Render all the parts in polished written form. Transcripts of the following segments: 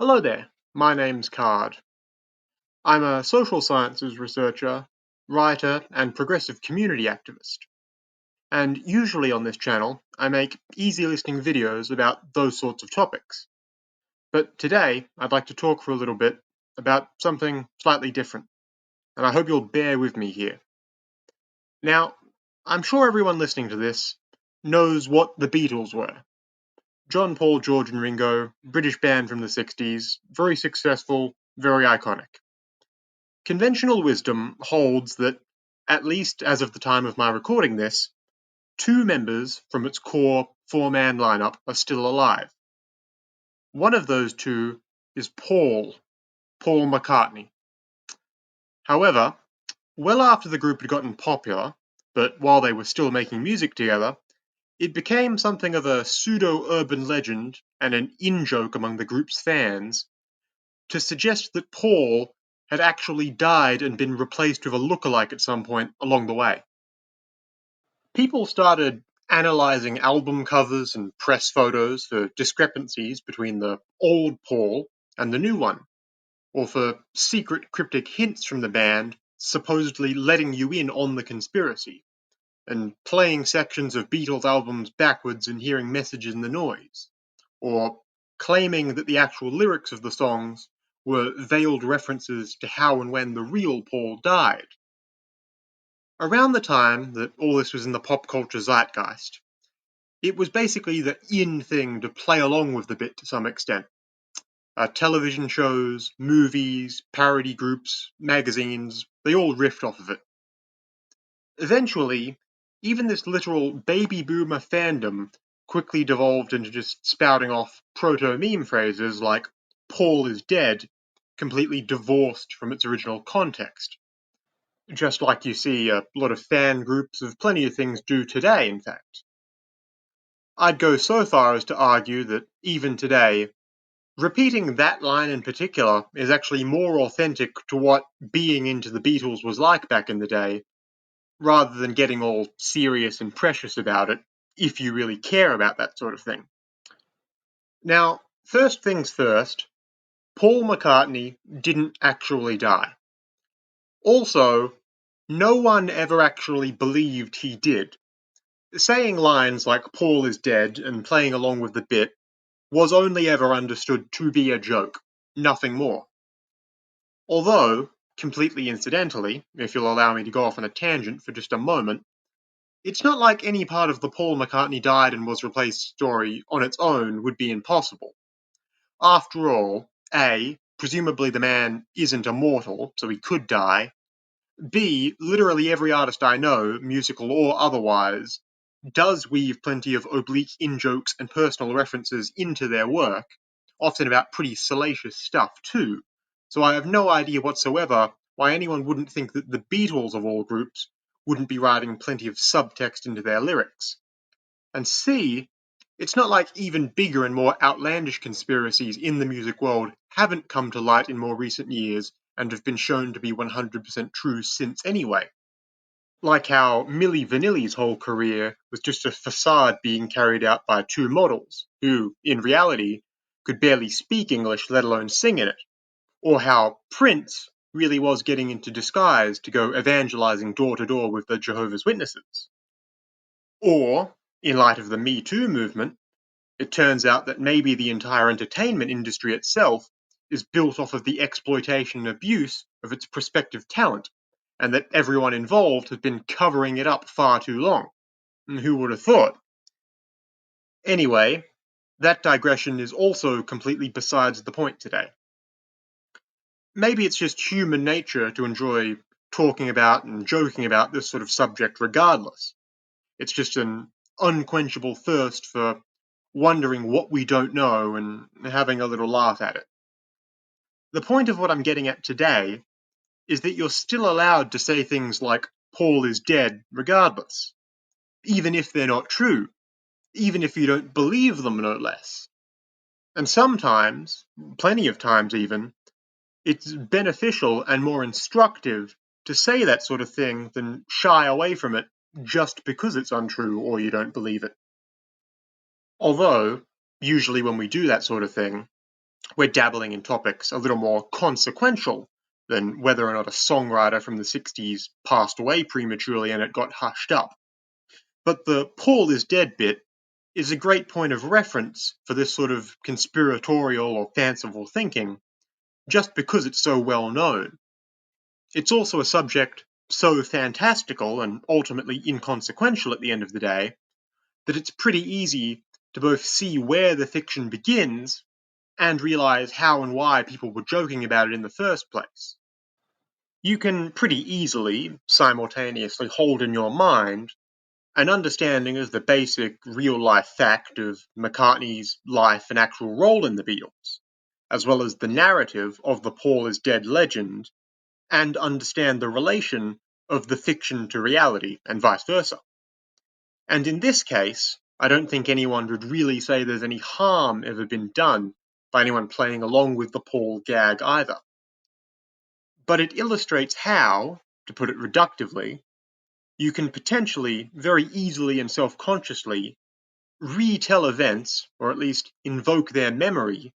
Hello there, my name's Card. I'm a social sciences researcher, writer, and progressive community activist. And usually on this channel, I make easy listening videos about those sorts of topics. But today, I'd like to talk for a little bit about something slightly different, and I hope you'll bear with me here. Now, I'm sure everyone listening to this knows what the Beatles were. John, Paul, George, and Ringo, British band from the 60s, very successful, very iconic. Conventional wisdom holds that, at least as of the time of my recording this, two members from its core four-man lineup are still alive. One of those two is Paul McCartney. However, well after the group had gotten popular, but while they were still making music together, it became something of a pseudo-urban legend and an in-joke among the group's fans to suggest that Paul had actually died and been replaced with a lookalike at some point along the way. People started analyzing album covers and press photos for discrepancies between the old Paul and the new one, or for secret cryptic hints from the band supposedly letting you in on the conspiracy, and playing sections of Beatles albums backwards and hearing messages in the noise, or claiming that the actual lyrics of the songs were veiled references to how and when the real Paul died. Around the time that all this was in the pop culture zeitgeist, it was basically the in thing to play along with the bit to some extent. Television shows, movies, parody groups, magazines, they all riffed off of it. Eventually, even this literal baby boomer fandom quickly devolved into just spouting off proto-meme phrases like Paul is dead, completely divorced from its original context. Just like you see a lot of fan groups of plenty of things do today, in fact. I'd go so far as to argue that even today, repeating that line in particular is actually more authentic to what being into the Beatles was like back in the day, rather than getting all serious and precious about it, if you really care about that sort of thing. Now, first things first, Paul McCartney didn't actually die. Also, no one ever actually believed he did. Saying lines like Paul is dead and playing along with the bit was only ever understood to be a joke, nothing more. Although, completely incidentally, if you'll allow me to go off on a tangent for just a moment, it's not like any part of the Paul McCartney died and was replaced story on its own would be impossible. After all, A, presumably the man isn't immortal, so he could die. B, literally every artist I know, musical or otherwise, does weave plenty of oblique in-jokes and personal references into their work, often about pretty salacious stuff too. So I have no idea whatsoever why anyone wouldn't think that the Beatles of all groups wouldn't be writing plenty of subtext into their lyrics. And C, it's not like even bigger and more outlandish conspiracies in the music world haven't come to light in more recent years and have been shown to be 100% true since anyway. Like how Milli Vanilli's whole career was just a facade being carried out by two models, who, in reality, could barely speak English, let alone sing in it. Or how Prince really was getting into disguise to go evangelizing door to door with the Jehovah's Witnesses. Or, in light of the Me Too movement, it turns out that maybe the entire entertainment industry itself is built off of the exploitation and abuse of its prospective talent, and that everyone involved has been covering it up far too long. And who would have thought? Anyway, that digression is also completely besides the point today. Maybe it's just human nature to enjoy talking about and joking about this sort of subject regardless. It's just an unquenchable thirst for wondering what we don't know and having a little laugh at it. The point of what I'm getting at today is that you're still allowed to say things like Paul is dead regardless, even if they're not true, even if you don't believe them, no less. And sometimes, plenty of times even, it's beneficial and more instructive to say that sort of thing than shy away from it just because it's untrue or you don't believe it. Although, usually when we do that sort of thing, We're dabbling in topics a little more consequential than whether or not a songwriter from the 60s passed away prematurely and it got hushed up. But the Paul is dead bit is a great point of reference for this sort of conspiratorial or fanciful thinking, just because it's so well known. It's also a subject so fantastical and ultimately inconsequential at the end of the day that it's pretty easy to both see where the fiction begins and realize how and why people were joking about it in the first place. You can pretty easily simultaneously hold in your mind an understanding of the basic real-life fact of McCartney's life and actual role in the Beatles, as well as the narrative of the Paul is dead legend, and understand the relation of the fiction to reality, and vice versa. And in this case, I don't think anyone would really say there's any harm ever been done by anyone playing along with the Paul gag either. But it illustrates how, to put it reductively, you can potentially, very easily and self-consciously, retell events, or at least invoke their memory,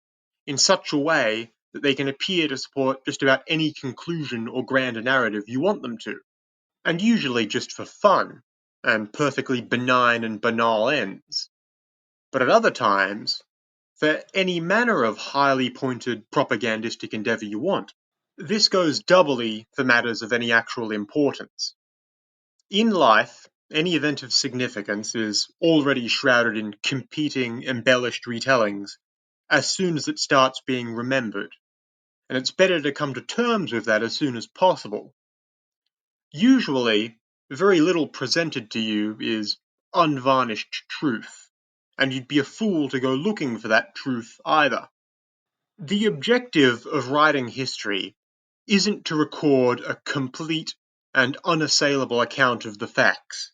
in such a way that they can appear to support just about any conclusion or grander narrative you want them to, and usually just for fun, and perfectly benign and banal ends. But at other times, for any manner of highly pointed propagandistic endeavour you want. This goes doubly for matters of any actual importance. In life, any event of significance is already shrouded in competing, embellished retellings as soon as it starts being remembered, and it's better to come to terms with that as soon as possible. Usually, very little presented to you is unvarnished truth, and you'd be a fool to go looking for that truth either. The objective of writing history isn't to record a complete and unassailable account of the facts,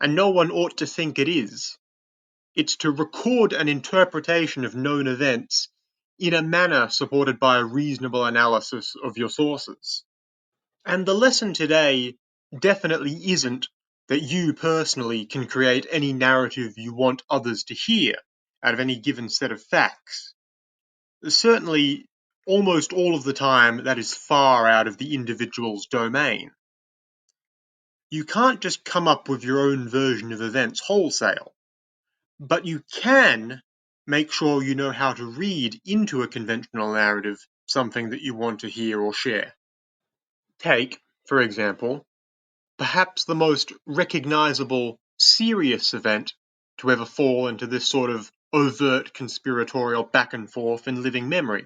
and no one ought to think it is. It's to record an interpretation of known events in a manner supported by a reasonable analysis of your sources. And the lesson today definitely isn't that you personally can create any narrative you want others to hear out of any given set of facts. Certainly, almost all of the time, that is far out of the individual's domain. You can't just come up with your own version of events wholesale, but you can make sure you know how to read into a conventional narrative something that you want to hear or share. Take, for example, perhaps the most recognizable serious event to ever fall into this sort of overt conspiratorial back and forth in living memory,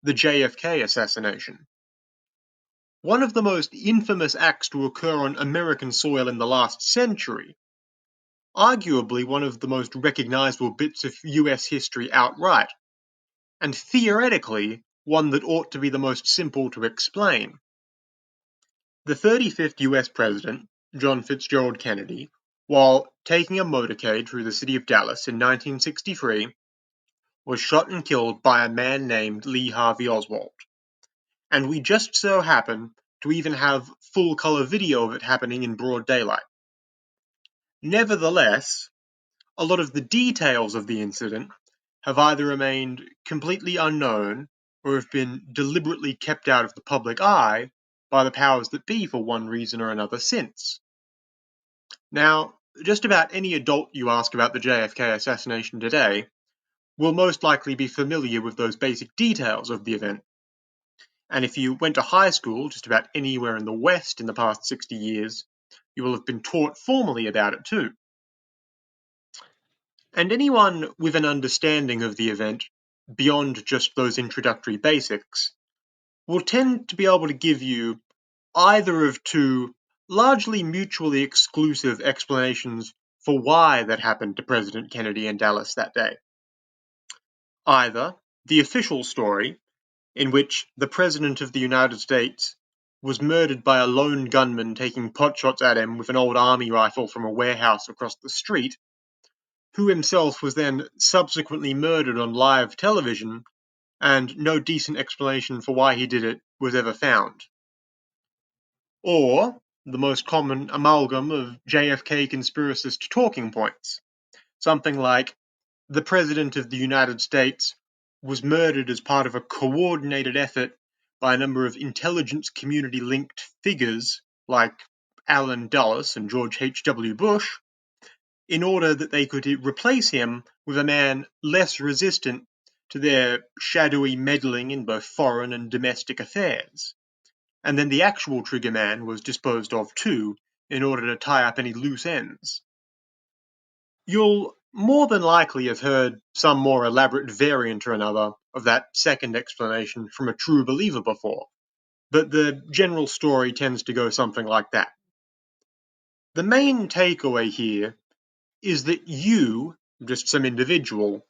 the JFK assassination. One of the most infamous acts to occur on American soil in the last century, arguably one of the most recognizable bits of US history outright, and theoretically one that ought to be the most simple to explain. The 35th US President, John Fitzgerald Kennedy, while taking a motorcade through the city of Dallas in 1963, was shot and killed by a man named Lee Harvey Oswald. And we just so happen to even have full-color video of it happening in broad daylight. Nevertheless, a lot of the details of the incident have either remained completely unknown or have been deliberately kept out of the public eye by the powers that be for one reason or another since. Now, just about any adult you ask about the JFK assassination today will most likely be familiar with those basic details of the event. And if you went to high school just about anywhere in the West in the past 60 years, you will have been taught formally about it too. And anyone with an understanding of the event, beyond just those introductory basics, will tend to be able to give you either of two largely mutually exclusive explanations for why that happened to President Kennedy in Dallas that day. Either the official story, in which the President of the United States was murdered by a lone gunman taking potshots at him with an old army rifle from a warehouse across the street, who himself was then subsequently murdered on live television, and no decent explanation for why he did it was ever found. Or the most common amalgam of JFK conspiracist talking points, something like the President of the United States was murdered as part of a coordinated effort by a number of intelligence community linked figures like Allen Dulles and George H.W. Bush, in order that they could replace him with a man less resistant to their shadowy meddling in both foreign and domestic affairs. And then the actual trigger man was disposed of too, in order to tie up any loose ends. You'll more than likely have heard some more elaborate variant or another of that second explanation from a true believer before, but the general story tends to go something like that. The main takeaway here is that you, just some individual,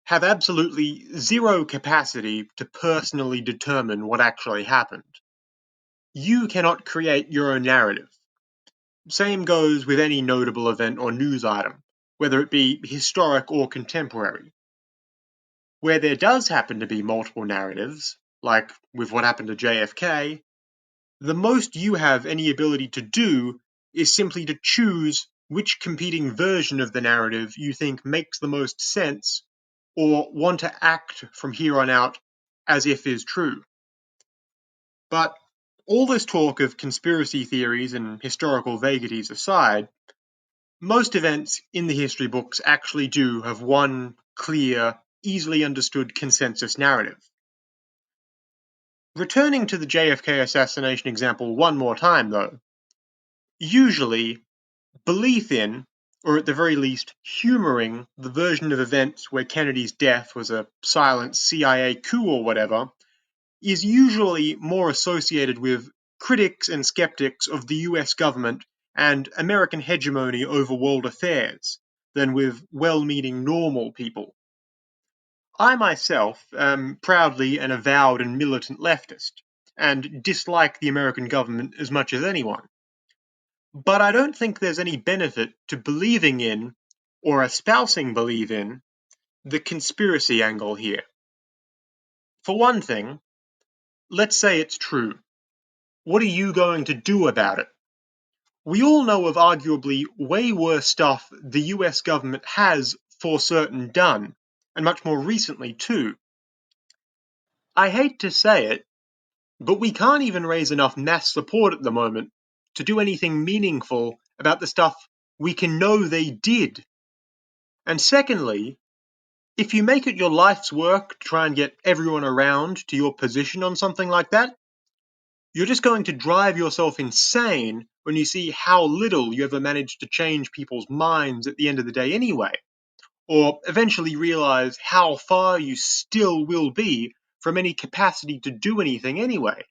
have absolutely zero capacity to personally determine what actually happened. You cannot create your own narrative. Same goes with any notable event or news item, whether it be historic or contemporary. Where there does happen to be multiple narratives, like with what happened to JFK, the most you have any ability to do is simply to choose which competing version of the narrative you think makes the most sense or want to act from here on out as if is true. But all this talk of conspiracy theories and historical vagaries aside, most events in the history books actually do have one clear, easily understood consensus narrative. Returning to the JFK assassination example one more time, though, usually belief in, or at the very least humoring, the version of events where Kennedy's death was a silent CIA coup or whatever, is usually more associated with critics and skeptics of the US government and American hegemony over world affairs than with well-meaning normal people. I myself am proudly an avowed and militant leftist, and dislike the American government as much as anyone. But I don't think there's any benefit to believing in, or espousing belief in, the conspiracy angle here. For one thing, let's say it's true. What are you going to do about it? We all know of arguably way worse stuff the US government has for certain done, and much more recently too. I hate to say it, but we can't even raise enough mass support at the moment to do anything meaningful about the stuff we can know they did. And secondly, if you make it your life's work to try and get everyone around to your position on something like that, you're just going to drive yourself insane when you see how little you ever managed to change people's minds at the end of the day anyway, or eventually realize how far you still will be from any capacity to do anything anyway.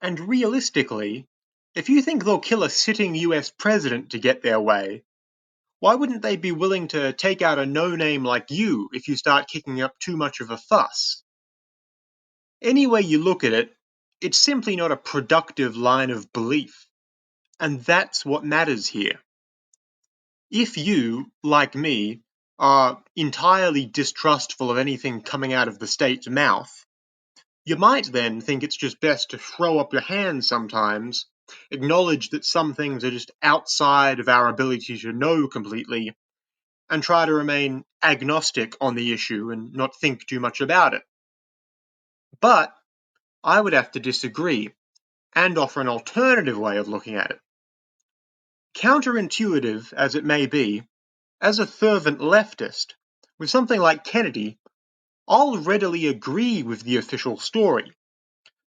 And realistically, if you think they'll kill a sitting US president to get their way, why wouldn't they be willing to take out a no-name like you if you start kicking up too much of a fuss? Any way you look at it, it's simply not a productive line of belief. And that's what matters here. If you, like me, are entirely distrustful of anything coming out of the state's mouth, you might then think it's just best to throw up your hands sometimes, acknowledge that some things are just outside of our ability to know completely, and try to remain agnostic on the issue and not think too much about it. But I would have to disagree and offer an alternative way of looking at it. Counterintuitive as it may be, as a fervent leftist, with something like Kennedy, I'll readily agree with the official story,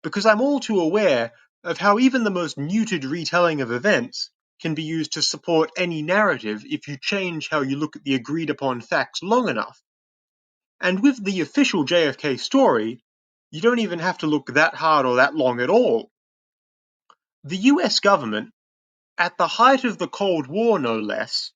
because I'm all too aware of how even the most muted retelling of events can be used to support any narrative if you change how you look at the agreed upon facts long enough. And with the official JFK story, you don't even have to look that hard or that long at all. The US government, at the height of the Cold War no less,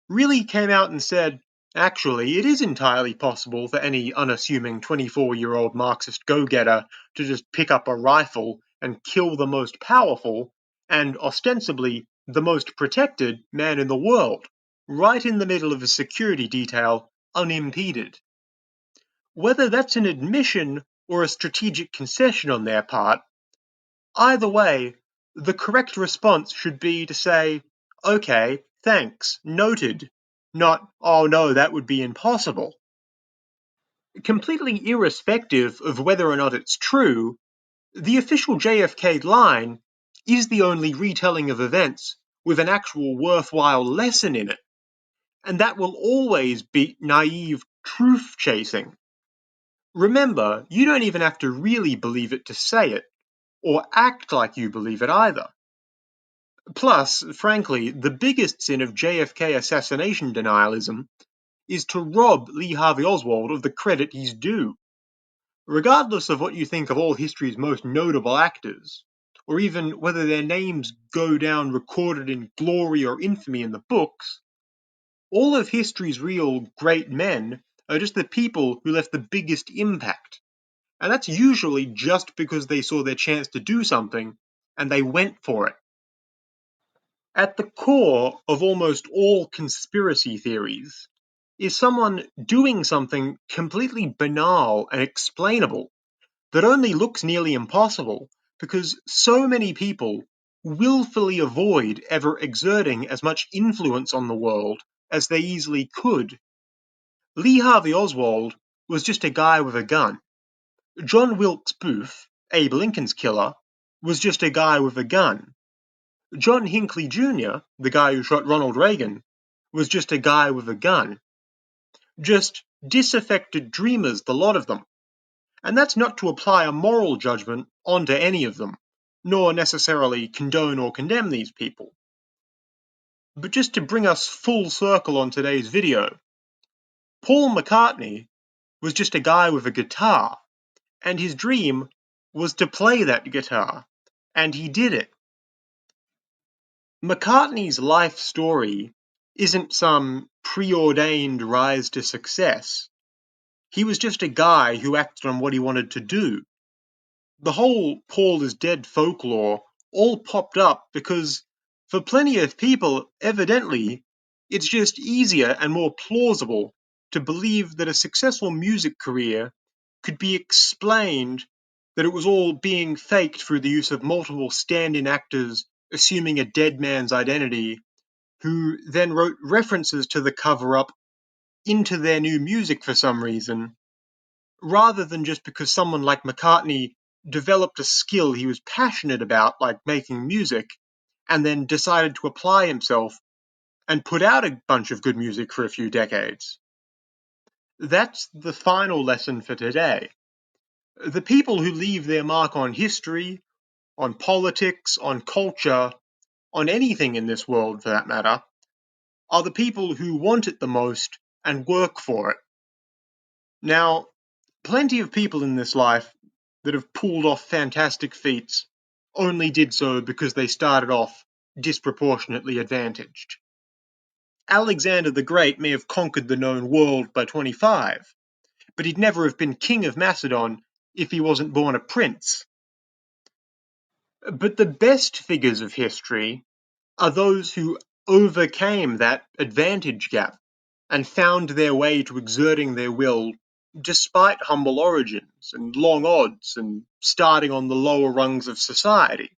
really came out and said, actually, it is entirely possible for any unassuming 24-year-old Marxist go-getter to just pick up a rifle and kill the most powerful, and ostensibly the most protected man in the world, right in the middle of a security detail, unimpeded. Whether that's an admission or a strategic concession on their part, either way, the correct response should be to say, okay, thanks, noted, not, oh no, that would be impossible. Completely irrespective of whether or not it's true, the official JFK line is the only retelling of events with an actual worthwhile lesson in it, and that will always beat naive truth-chasing. Remember, you don't even have to really believe it to say it, or act like you believe it either. Plus, frankly, the biggest sin of JFK assassination denialism is to rob Lee Harvey Oswald of the credit he's due. Regardless of what you think of all history's most notable actors, or even whether their names go down recorded in glory or infamy in the books, all of history's real great men are just the people who left the biggest impact. And that's usually just because they saw their chance to do something and they went for it. At the core of almost all conspiracy theories is someone doing something completely banal and explainable that only looks nearly impossible because so many people willfully avoid ever exerting as much influence on the world as they easily could. Lee Harvey Oswald was just a guy with a gun. John Wilkes Booth, Abe Lincoln's killer, was just a guy with a gun. John Hinckley Jr., the guy who shot Ronald Reagan, was just a guy with a gun. Just disaffected dreamers, the lot of them. And that's not to apply a moral judgment onto any of them, nor necessarily condone or condemn these people. But just to bring us full circle on today's video, Paul McCartney was just a guy with a guitar, and his dream was to play that guitar, and he did it. McCartney's life story isn't some preordained rise to success. He was just a guy who acted on what he wanted to do. The whole Paul is dead folklore all popped up because, for plenty of people, evidently, it's just easier and more plausible to believe that a successful music career could be explained that it was all being faked through the use of multiple stand-in actors assuming a dead man's identity, who then wrote references to the cover-up into their new music for some reason, rather than just because someone like McCartney developed a skill he was passionate about, like making music, and then decided to apply himself and put out a bunch of good music for a few decades. That's the final lesson for today. The people who leave their mark on history, on politics, on culture, on anything in this world for that matter, are the people who want it the most and work for it. Now, plenty of people in this life that have pulled off fantastic feats only did so because they started off disproportionately advantaged. Alexander the Great may have conquered the known world by 25, but he'd never have been king of Macedon if he wasn't born a prince. But the best figures of history are those who overcame that advantage gap and found their way to exerting their will despite humble origins and long odds and starting on the lower rungs of society,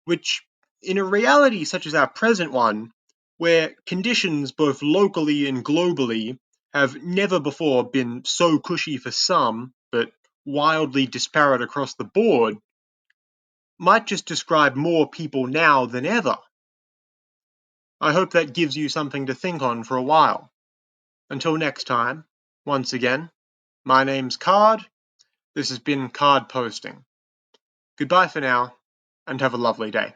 which, in a reality such as our present one, where conditions both locally and globally have never before been so cushy for some, but wildly disparate across the board, might just describe more people now than ever. I hope that gives you something to think on for a while. Until next time, once again, my name's Card. This has been Card Posting. Goodbye for now, and have a lovely day.